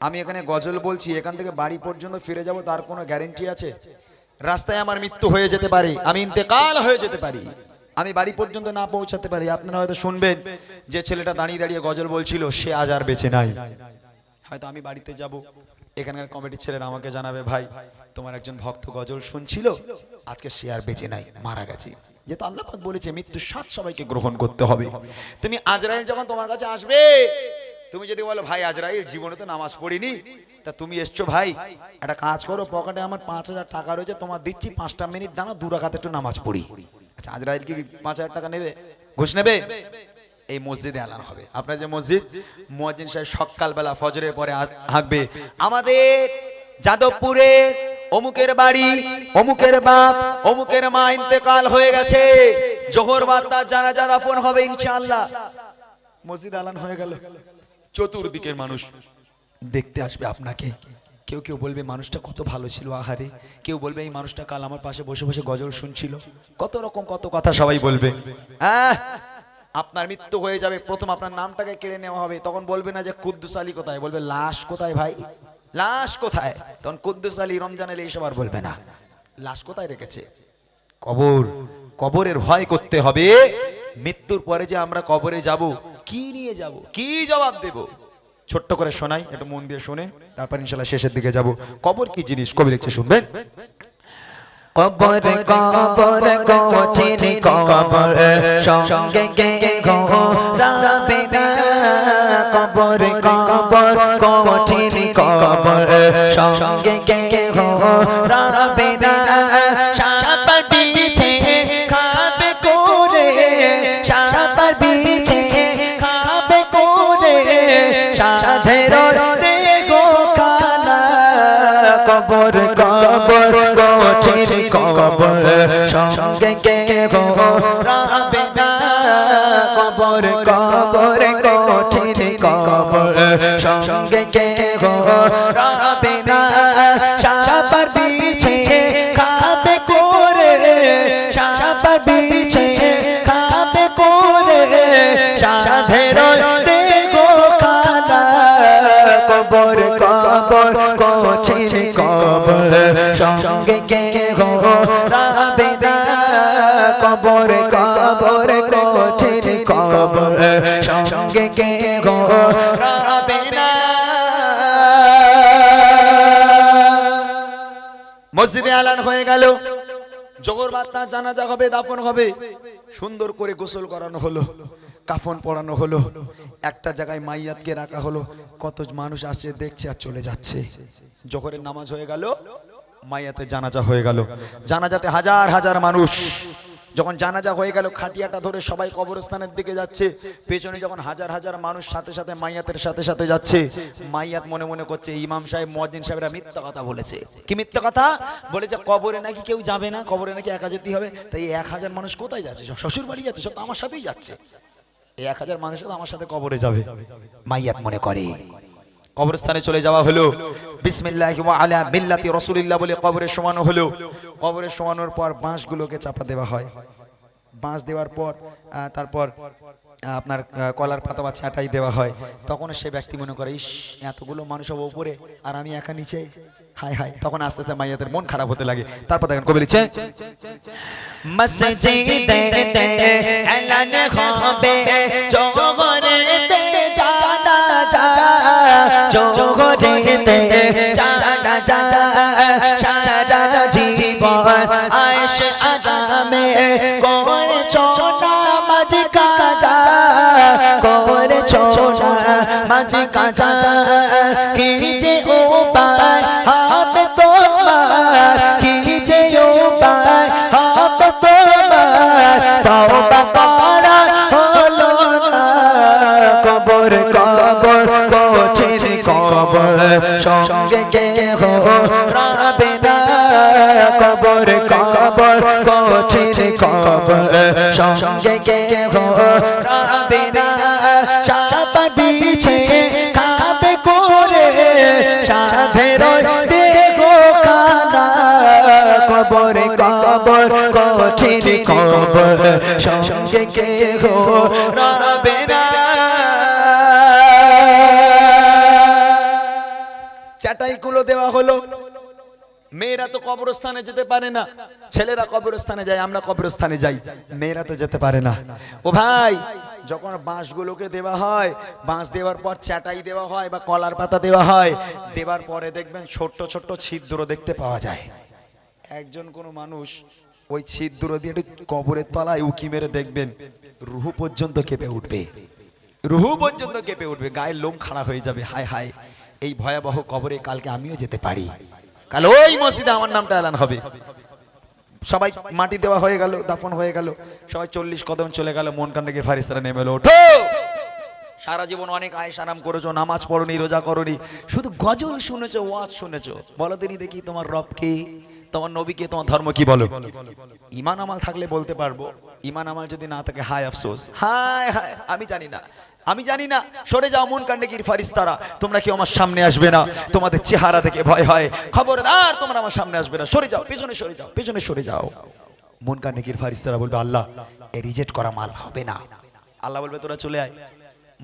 আমি এখানে গজল বলছি, এখান থেকে বাড়ি পর্যন্ত ফিরে যাব তার কোনো গ্যারেন্টি আছে? রাস্তায় আমার মৃত্যু হয়ে যেতে পারে, আমি ইন্তেকাল হয়ে যেতে পারি, আমি বাড়ি পর্যন্ত না পৌঁছাতে পারি। আপনারা হয়তো শুনবেন যে ছেলেটা দাঁড়িয়ে দাঁড়িয়ে গজল বলছিল সে আজ আর বেঁচে নাই। হয়তো আমি বাড়িতে যাব, এখানকার কমিটির ছেলেরা আমাকে জানাবে, ভাই তোমার একজন ভক্ত গজল শুনছিল, আজকে সে আর বেঁচে নাই, মারা গেছে। যেহেতু আল্লাহ পাক বলেছে মৃত্যুর স্বাদ সবাইকে গ্রহণ করতে হবে। তুমি আজরাইল যখন তোমার কাছে আসবে, তুমি যদি বলো ভাই আজরাইল জীবনে তো নামাজ পড়িনি, তা তুমি এসছো ভাই, একটা কাজ করো, পকেটে আমার 5,000 টাকা রয়েছে, তোমার দিচ্ছি 5টা মিনিট দাঁড়া, 2 রাকাত একটু নামাজ পড়ি। আচ্ছা, আজরাইল কি 5,000 টাকা নেবে? ঘুষ নেবে? এই মসজিদে এলান হবে, আপনার যে মসজিদ, মুয়াজ্জিন সাহেব সকালবেলা ফজরের পরে হাঁকবে, আমাদের যাদবপুরের অমুকের বাড়ি, অমুকের বাপ, অমুকের মা ইন্তেকাল হয়ে গেছে, জোহর বাদ তার জানাজা দাফন হবে ইনশাআল্লাহ। মসজিদ এলান হয়ে গেল, চতুর্দিকের মানুষ দেখতে আসবে আপনাকে। কেউ কেউ বলবে মানুষটা কত ভালো ছিল, আহারে। কেউ বলবে এই মানুষটা কাল আমার পাশে বসে বসে গজল শুনছিল, কত রকম কত কথা সবাই বলবে। আপনার মৃত্যু হয়ে যাবে, প্রথম আপনার নামটাকে কেড়ে নেওয়া হবে, তখন বলবে না যে কুদ্দুস আলী কোথায়, বলবে লাশ কোথায় ভাই, লাশ কোথায়। তখন কুদ্দুস আলী, রমজান আলী এইসব আর বলবে না, লাশ কোথায় রেখেছে। কবর, কবরের ভয় করতে হবে। মৃত্যুর পরে যে আমরা কবরে যাব, কি নিয়ে যাব, কি জবাব দেব? ছোট্ট করে শোনাই, একটু মন দিয়ে শুনে, তারপর ইনশাআল্লাহ শেষের দিকে যাব। কবর কি জিনিস কবি লিখছে, শুনবেন। কবর কবর কঠিন কবর সঙ্গে কে ঘোরাবে না, কবর কবর কঠিন কবর সঙ্গে কে ঘোরাবে না, সাপার বিছে খাবে করে, সাপার বিছে খাবে করে, সাধের দেহ খানা, কবর কবর কঠিন কবর সঙ্গে কে ঘোরাবে না, কবর কবর কঠিন কবর সঙ্গে কে ঘোরাবে না, সাপার বিছে খাবে করে, সাপার বিছে খাবে করে, সাধের দেহ খানা, কবর কবর কঠিন কবর সঙ্গে কে ঘোরাবে না, কবর কবর কঠিন কবর সঙ্গে কে ঘোরাবে না। মসজিদে এলান হয়ে গেল, জোহর বাদ তার জানাজা হবে, দাফন হবে, সুন্দর করে গোসল করানো হলো, কাফন পরানো হলো, একটা জায়গায় মাইয়াতকে রাখা হলো, কত মানুষ আসছে দেখছে আর চলে যাচ্ছে। জোহরের নামাজ হয়ে গেল, মাইয়াতে জানাজা হয়ে গেল, জানাজাতে হাজার হাজার মানুষ। যখন জানাজা হয়ে গেল, খাটিয়াটা ধরে সবাই কবরস্থানের দিকে যাচ্ছে, পেছনে যখন হাজার হাজার মানুষ সাথে সাথে মাইয়াতের সাথে সাথে যাচ্ছে, মাইয়াত মনে মনে করছে ইমাম সাহেব, মুয়াজ্জিন সাহেবরা মিথ্যা কথা বলেছে। কি মিথ্যা কথা বলেছে? কবরে নাকি কেউ যাবে না, কবরে নাকি একা যেতে হবে। তাই 1000 মানুষ কোথায় যাচ্ছে? সব শ্বশুর বাড়ি যাচ্ছে, সব তো আমার সাথেই যাচ্ছে। এই 1000 মানুষ আমার সাথে কবরে যাবে, মাইয়াত মনে করে। কবরস্থানে চলে যাওয়া হলো, বিসমিল্লাহি ওয়া আলা মিল্লাতি রাসূলিল্লাহ বলে কবরে শোয়ানো হলো। কবরে শোয়ানোর পর বাঁশগুলোকে চাপা দেওয়া হয়, বাঁশ দেওয়ার পর তারপর আপনার কলার পাতা বা ছাঁটাই দেওয়া হয়। তখন সে ব্যক্তি মনে করে, ইস এতগুলো মানুষ সব উপরে আর আমি একা নিচে, হায় হায়। তখন আস্তে আস্তে মাইয়াতের মন খারাপ হতে লাগে। তারপর দেখেন কবি লিখছে, মসজিদে এলান হবে, জোহরেতে জানাজা, জোহরেতে জানাজা, সারা জীবন আয়েশ আরামে করেছো নামাজ কাজা, করেছো নামাজ কাজা, কি যে উপায় হবে তোমার, কি যে উপায় হবে তোমার, তওবা করা হলো না, কবর কবর কঠিন কবর সঙ্গে কে ঘোরাবে না, কবর কবর কঠিন কবর সঙ্গে কে ঘোরাবে না, সাপার বিছে খাবে করে, সাধের দেহ খানা, কবর কবর কঠিন কবর সঙ্গে কে ঘোরাবে না। চাটাইগুলো দেওয়া হলো। মেয়েরা তো কবরস্থানে যেতে পারে না, ছেলেরা কবরস্থানে যায়, আমরা কবরস্থানে যাই, মেয়েরা তো যেতে পারে না। ও ভাই, যখন বাঁশগুলোকে দেওয়া হয়, বাঁশ দেওয়ার পর চাটাই দেওয়া হয় বা কলার পাতা দেওয়া হয়, দেওয়ার পরে দেখবেন ছোট্ট ছোট্ট ছিদ্র দেখতে পাওয়া যায়। একজন কোনো মানুষ ওই ছিদ্র দিয়ে একটু কবরের তলায় উকি মেরে দেখবেন, রুহু পর্যন্ত কেঁপে উঠবে, রুহু পর্যন্ত কেঁপে উঠবে, গায়ের লোম খাড়া হয়ে যাবে। হায় হায়, এই ভয়াবহ কবরে কালকে আমিও যেতে পারি, কাল ওই মসজিদে আমার নামটা এলান হবে। সবাই মাটি দেওয়া হয়ে গেল, দাফন হয়ে গেল, সবাই 40 কদম চলে গেল, মন কান্ডে ফারিস্তারা নেমে এলো, ওঠো। সারা জীবন অনেক আয়েশ আরাম করেছো, নামাজ পড়নি, রোজা করনি, শুধু গজল শুনেছো, ওয়াজ শুনেছো, বলো তিনি দেখি তোমার রব কে, তোমার নবী কে, তোমার ধর্ম কি, বলো। ঈমান আমাল থাকলে বলতে পারবো, ঈমান আমাল যদি না থাকে হায় আফসোস, হায় হায়, আমি জানি না, আমি জানি না। সরে যাও মন কান্ডে ফারিস্তারা, তোমরা কেউ আমার সামনে আসবে না, তোমাদের চেহারা দেখে ভয় হয়, খবরদার তোমরা আমার সামনে আসবে না, সরে যাও, পেছনে সরে যাও, পেছনে সরে যাও। মন কান্ডে ফারিস্তারা বলবে, আল্লাহ এ রিজেক্ট করা মাল হবে না। আল্লাহ বলবে তোরা চলে আয়।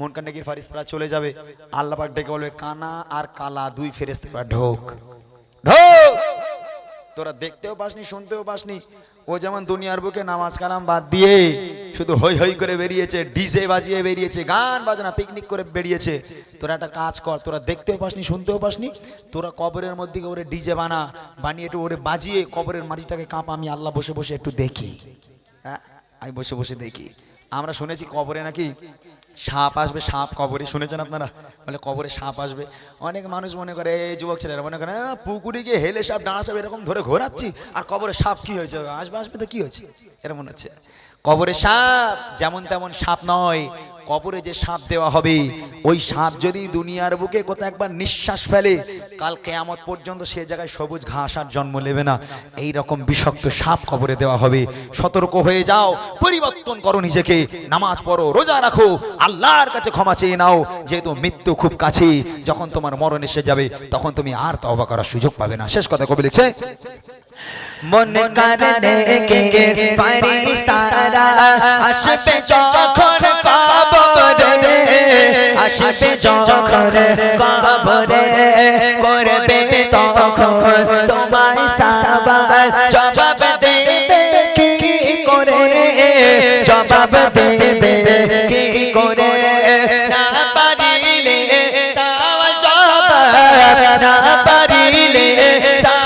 মন কান্ডে ফারিস্তারা চলে যাবে, আল্লাহ পাক ডেকে বলবে, কানা আর কালা দুই ফেরেশতা এবার ঢোক, ঢোক। তোরা দেখতেও পাসনি, শুনতেও পাসনি, ও যেমন দুনিয়ার বুকে নামাজ কালাম বাদ দিয়ে শুধু হই হই করে বেরিয়েছে, ডিজে বাজিয়ে বেরিয়েছে, গান বাজনা পিকনিক করে বেরিয়েছে। তোরা একটা কাজ কর, তোরা দেখতেও পাসনি, শুনতেও পাসনি, তোরা কবরের মধ্যে ওরে ডিজে বানিয়ে একটু ওরে বাজিয়ে কবরের মাটিটাকে কাঁপ, আমি আল্লাহ বসে বসে একটু দেখি। হ্যাঁ, আমি বসে বসে দেখি। আমরা শুনেছি কবরে নাকি সাপ আসবে, সাপ কবরে, শুনেছেন আপনারা? বলে কবরে সাপ আসবে। অনেক মানুষ মনে করে, এই যুবক ছেলেরা মনে করে, পুকুরে গিয়ে হেলে সাপ, ডানা সাপ এরকম ধরে ঘোরাচ্ছি, আর কবরে সাপ কি হয়েছে, আসবে আসবে তো কি হয়েছে, এরকম মনে হচ্ছে। কবরে সাপ যেমন তেমন সাপ নয়, কবরে যে সাপ দেওয়া হবে, ওই সাপ যদি দুনিয়ার বুকে কোথাও একবার নিঃশ্বাস ফেলে, কাল কিয়ামত পর্যন্ত সে জায়গায় সবুজ ঘাস আর জন্ম নেবে না। এই রকম বিষাক্ত সাপ কবরে দেওয়া হবে। সতর্ক হয়ে যাও, পরিবর্তন করো নিজেকে, নামাজ পড়ো, রোজা রাখো, আল্লাহর কাছে ক্ষমা চেয়ে নাও, যেহেতু মৃত্যু খুব কাছে। যখন তোমার মরণ এসে যাবে, তখন তুমি আর তওবা করার সুযোগ পাবে না। শেষ কথা কবি লিখছে, মন কারণে কে ফারিস্তারা আসবে যখন কবরে, আসবে যখন কবরে, করবে তখন তোমায় সওয়াল, জবাব দেবে কি করে, জবাব দেবে কি করে, না পারিলে সওয়াল জবাব, না পারিলে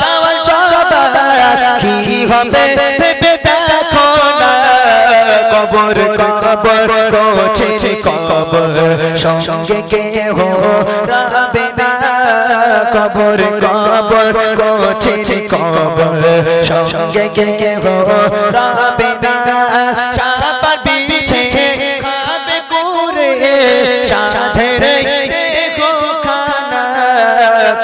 সওয়াল জবাব কি হবে ভেবে দেখো না। কবর কবর কোছে কবর, সঙ্গে কেহ রবে না। কবর কবর কোছে কবর, সঙ্গে কেহ রবে না। সাপার বিছে খাবে করে, সাধের দেখো খানা।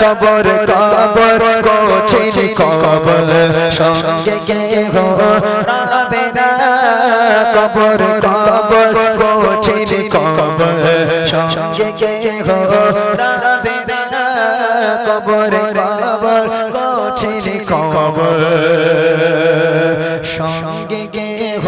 কবর কবর কোছে কবর, সঙ্গে কেহ রবে না। কবর কবর কোছে কবর, সঙ্গে কেহ রবে না। কবর কবর কোছে কবর, সঙ্গে কেহ